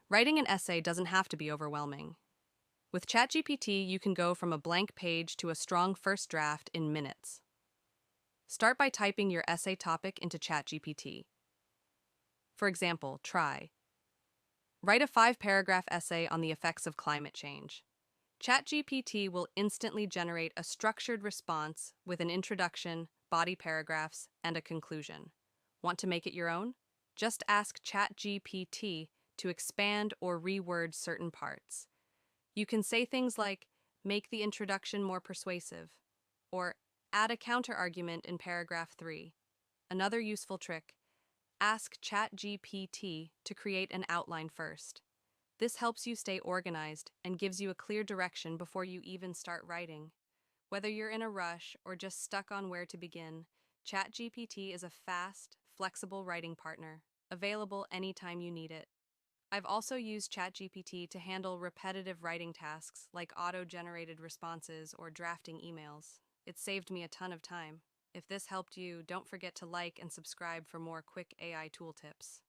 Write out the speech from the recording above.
Writing an essay doesn't have to be overwhelming. With ChatGPT, you can go from a blank page to a strong first draft in minutes. Start by typing your essay topic into ChatGPT. For example, try write a 5-paragraph essay on the effects of climate change. ChatGPT will instantly generate a structured response with an introduction, body paragraphs, and a conclusion. Want to make it your own? Just ask ChatGPT to expand or reword certain parts. You can say things like, make the introduction more persuasive, or add a counterargument in paragraph 3. Another useful trick, ask ChatGPT to create an outline first. This helps you stay organized and gives you a clear direction before you even start writing. Whether you're in a rush or just stuck on where to begin, ChatGPT is a fast, flexible writing partner, available anytime you need it. I've also used ChatGPT to handle repetitive writing tasks like auto-generated responses or drafting emails. It saved me a ton of time. If this helped you, don't forget to like and subscribe for more quick AI tool tips.